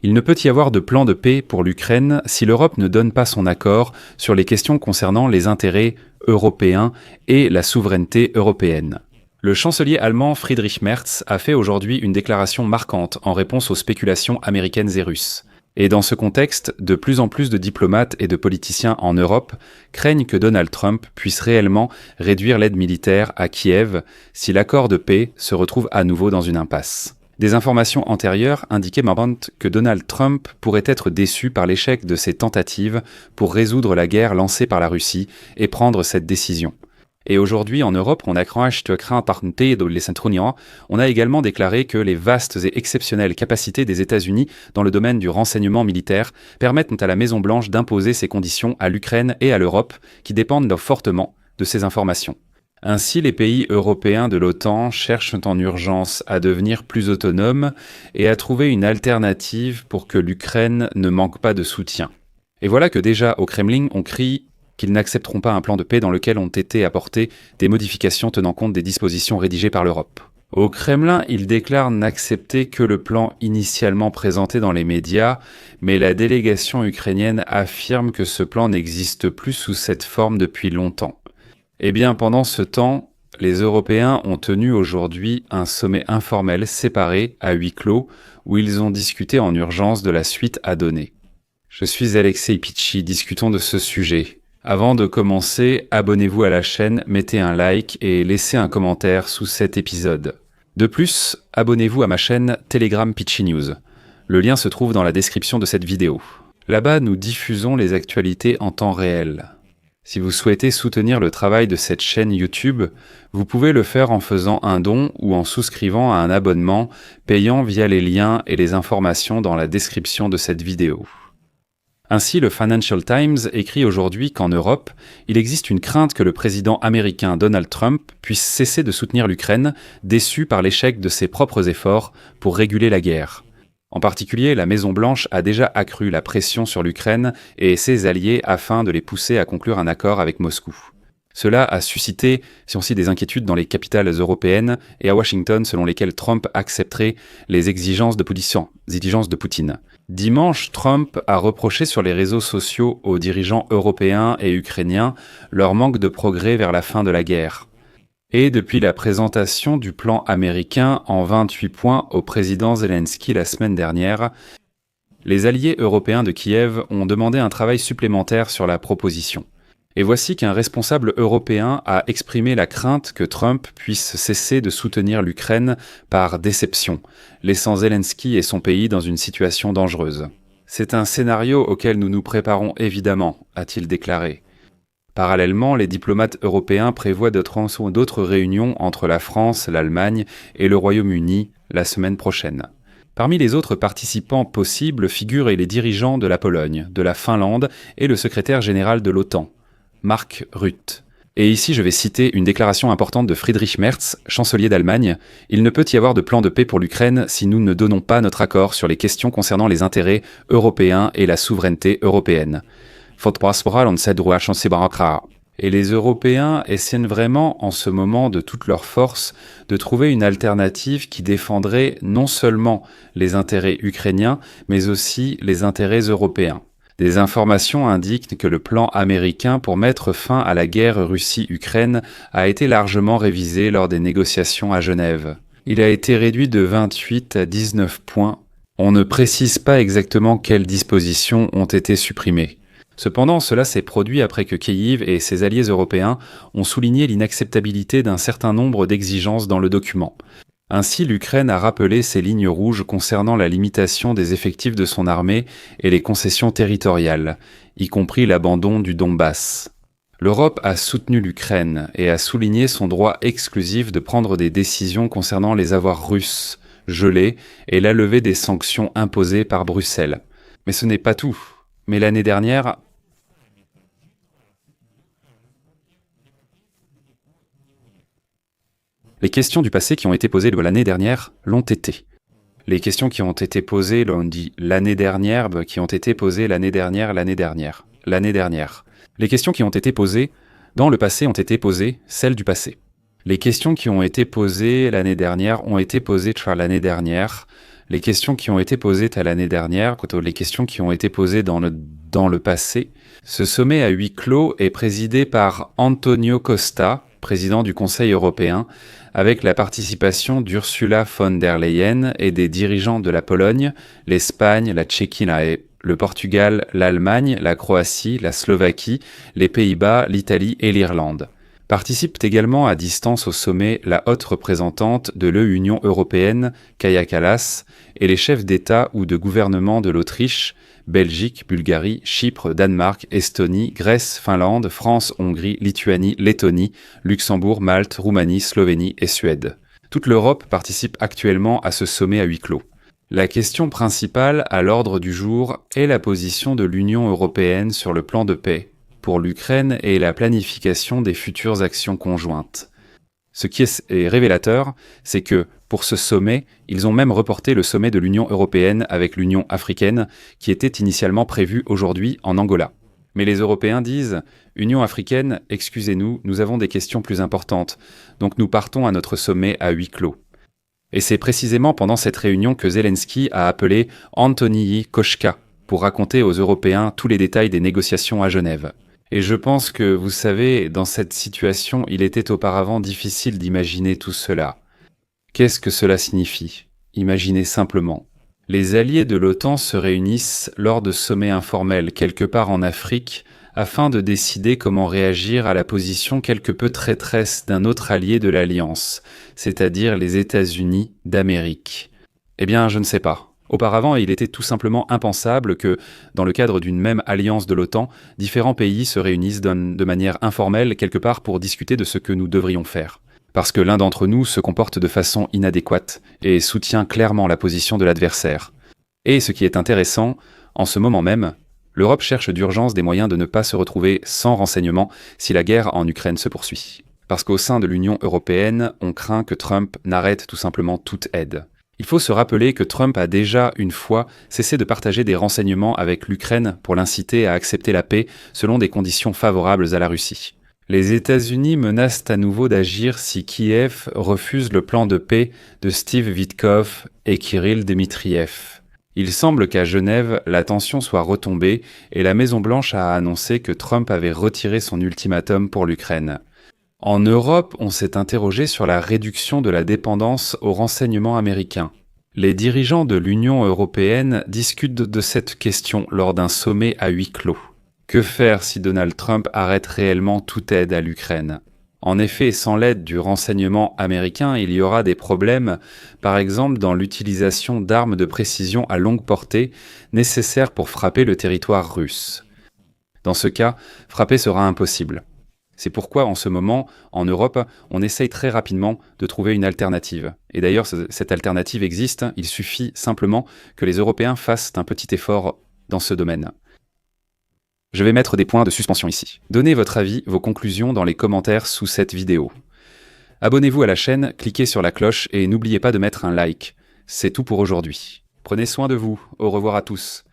Il ne peut y avoir de plan de paix pour l'Ukraine si l'Europe ne donne pas son accord sur les questions concernant les intérêts européens et la souveraineté européenne. Le chancelier allemand Friedrich Merz a fait aujourd'hui une déclaration marquante en réponse aux spéculations américaines et russes. Et dans ce contexte, de plus en plus de diplomates et de politiciens en Europe craignent que Donald Trump puisse réellement réduire l'aide militaire à Kiev si l'accord de paix se retrouve à nouveau dans une impasse. Des informations antérieures indiquaient que Donald Trump pourrait être déçu par l'échec de ses tentatives pour résoudre la guerre lancée par la Russie et prendre cette décision. Et aujourd'hui, en Europe, on a également déclaré que les vastes et exceptionnelles capacités des États-Unis dans le domaine du renseignement militaire permettent à la Maison-Blanche d'imposer ces conditions à l'Ukraine et à l'Europe, qui dépendent fortement de ces informations. Ainsi, les pays européens de l'OTAN cherchent en urgence à devenir plus autonomes et à trouver une alternative pour que l'Ukraine ne manque pas de soutien. Et voilà que déjà au Kremlin, on crie qu'ils n'accepteront pas un plan de paix dans lequel ont été apportées des modifications tenant compte des dispositions rédigées par l'Europe. Au Kremlin, ils déclarent n'accepter que le plan initialement présenté dans les médias, mais la délégation ukrainienne affirme que ce plan n'existe plus sous cette forme depuis longtemps. Eh bien, pendant ce temps, les Européens ont tenu aujourd'hui un sommet informel séparé à huis clos où ils ont discuté en urgence de la suite à donner. Je suis Alexei Pichi, discutons de ce sujet. Avant de commencer, abonnez-vous à la chaîne, mettez un like et laissez un commentaire sous cet épisode. De plus, abonnez-vous à ma chaîne Telegram Pichi News. Le lien se trouve dans la description de cette vidéo. Là-bas, nous diffusons les actualités en temps réel. Si vous souhaitez soutenir le travail de cette chaîne YouTube, vous pouvez le faire en faisant un don ou en souscrivant à un abonnement payant via les liens et les informations dans la description de cette vidéo. Ainsi, le Financial Times écrit aujourd'hui qu'en Europe, il existe une crainte que le président américain Donald Trump puisse cesser de soutenir l'Ukraine, déçu par l'échec de ses propres efforts pour réguler la guerre. En particulier, la Maison-Blanche a déjà accru la pression sur l'Ukraine et ses alliés afin de les pousser à conclure un accord avec Moscou. Cela a suscité aussi des inquiétudes dans les capitales européennes et à Washington selon lesquelles Trump accepterait les exigences de Poutine. Dimanche, Trump a reproché sur les réseaux sociaux aux dirigeants européens et ukrainiens leur manque de progrès vers la fin de la guerre. Et depuis la présentation du plan américain en 28 points au président Zelensky la semaine dernière, les alliés européens de Kiev ont demandé un travail supplémentaire sur la proposition. Et voici qu'un responsable européen a exprimé la crainte que Trump puisse cesser de soutenir l'Ukraine par déception, laissant Zelensky et son pays dans une situation dangereuse. C'est un scénario auquel nous nous préparons évidemment, a-t-il déclaré. Parallèlement, les diplomates européens prévoient d'autres réunions entre la France, l'Allemagne et le Royaume-Uni la semaine prochaine. Parmi les autres participants possibles figurent les dirigeants de la Pologne, de la Finlande et le secrétaire général de l'OTAN, Mark Rutte. Et ici, je vais citer une déclaration importante de Friedrich Merz, chancelier d'Allemagne. « Il ne peut y avoir de plan de paix pour l'Ukraine si nous ne donnons pas notre accord sur les questions concernant les intérêts européens et la souveraineté européenne. » Et les Européens essaient vraiment en ce moment de toute leur force de trouver une alternative qui défendrait non seulement les intérêts ukrainiens, mais aussi les intérêts européens. Des informations indiquent que le plan américain pour mettre fin à la guerre Russie-Ukraine a été largement révisé lors des négociations à Genève. Il a été réduit de 28 à 19 points. On ne précise pas exactement quelles dispositions ont été supprimées. Cependant, cela s'est produit après que Kiev et ses alliés européens ont souligné l'inacceptabilité d'un certain nombre d'exigences dans le document. Ainsi, l'Ukraine a rappelé ses lignes rouges concernant la limitation des effectifs de son armée et les concessions territoriales, y compris l'abandon du Donbass. L'Europe a soutenu l'Ukraine et a souligné son droit exclusif de prendre des décisions concernant les avoirs russes, gelés, et la levée des sanctions imposées par Bruxelles. Mais ce n'est pas tout. Mais l'année dernière, les questions du passé qui ont été posées l'année dernière l'ont été. Les questions qui ont été posées, on dit l'année dernière, qui ont été posées l'année dernière. Les questions qui ont été posées dans le passé ont été posées, celles du passé. Les questions qui ont été posées l'année dernière ont été posées l'année dernière. Les questions qui ont été posées à l'année dernière, plutôt les questions qui ont été posées dans le passé. Ce sommet à huis clos est présidé par Antonio Costa, président du Conseil européen, avec la participation d'Ursula von der Leyen et des dirigeants de la Pologne, l'Espagne, la Tchéquie, le Portugal, l'Allemagne, la Croatie, la Slovaquie, les Pays-Bas, l'Italie et l'Irlande. Participent également à distance au sommet la haute représentante de l'Union européenne, Kaja Kallas, et les chefs d'État ou de gouvernement de l'Autriche, Belgique, Bulgarie, Chypre, Danemark, Estonie, Grèce, Finlande, France, Hongrie, Lituanie, Lettonie, Luxembourg, Malte, Roumanie, Slovénie et Suède. Toute l'Europe participe actuellement à ce sommet à huis clos. La question principale à l'ordre du jour est la position de l'Union européenne sur le plan de paix pour l'Ukraine et la planification des futures actions conjointes. Ce qui est révélateur, c'est que, pour ce sommet, ils ont même reporté le sommet de l'Union européenne avec l'Union africaine, qui était initialement prévu aujourd'hui en Angola. Mais les Européens disent « Union africaine, excusez-nous, nous avons des questions plus importantes, donc nous partons à notre sommet à huis clos ». Et c'est précisément pendant cette réunion que Zelensky a appelé Antoniyi Koshka pour raconter aux Européens tous les détails des négociations à Genève. Et je pense que, vous savez, dans cette situation, il était auparavant difficile d'imaginer tout cela. Qu'est-ce que cela signifie? Imaginez simplement. Les alliés de l'OTAN se réunissent lors de sommets informels quelque part en Afrique afin de décider comment réagir à la position quelque peu traîtresse d'un autre allié de l'Alliance, c'est-à-dire les États-Unis d'Amérique. Eh bien, je ne sais pas. Auparavant, il était tout simplement impensable que, dans le cadre d'une même alliance de l'OTAN, différents pays se réunissent de manière informelle quelque part pour discuter de ce que nous devrions faire. Parce que l'un d'entre nous se comporte de façon inadéquate et soutient clairement la position de l'adversaire. Et ce qui est intéressant, en ce moment même, l'Europe cherche d'urgence des moyens de ne pas se retrouver sans renseignements si la guerre en Ukraine se poursuit. Parce qu'au sein de l'Union européenne, on craint que Trump n'arrête tout simplement toute aide. Il faut se rappeler que Trump a déjà, une fois, cessé de partager des renseignements avec l'Ukraine pour l'inciter à accepter la paix selon des conditions favorables à la Russie. Les États-Unis menacent à nouveau d'agir si Kiev refuse le plan de paix de Steve Witkoff et Kirill Dmitriev. Il semble qu'à Genève, la tension soit retombée et la Maison-Blanche a annoncé que Trump avait retiré son ultimatum pour l'Ukraine. En Europe, on s'est interrogé sur la réduction de la dépendance aux renseignements américains. Les dirigeants de l'Union européenne discutent de cette question lors d'un sommet à huis clos. Que faire si Donald Trump arrête réellement toute aide à l'Ukraine? En effet, sans l'aide du renseignement américain, il y aura des problèmes, par exemple dans l'utilisation d'armes de précision à longue portée nécessaires pour frapper le territoire russe. Dans ce cas, frapper sera impossible. C'est pourquoi, en ce moment, en Europe, on essaye très rapidement de trouver une alternative. Et d'ailleurs, cette alternative existe, il suffit simplement que les Européens fassent un petit effort dans ce domaine. Je vais mettre des points de suspension ici. Donnez votre avis, vos conclusions dans les commentaires sous cette vidéo. Abonnez-vous à la chaîne, cliquez sur la cloche et n'oubliez pas de mettre un like. C'est tout pour aujourd'hui. Prenez soin de vous, au revoir à tous.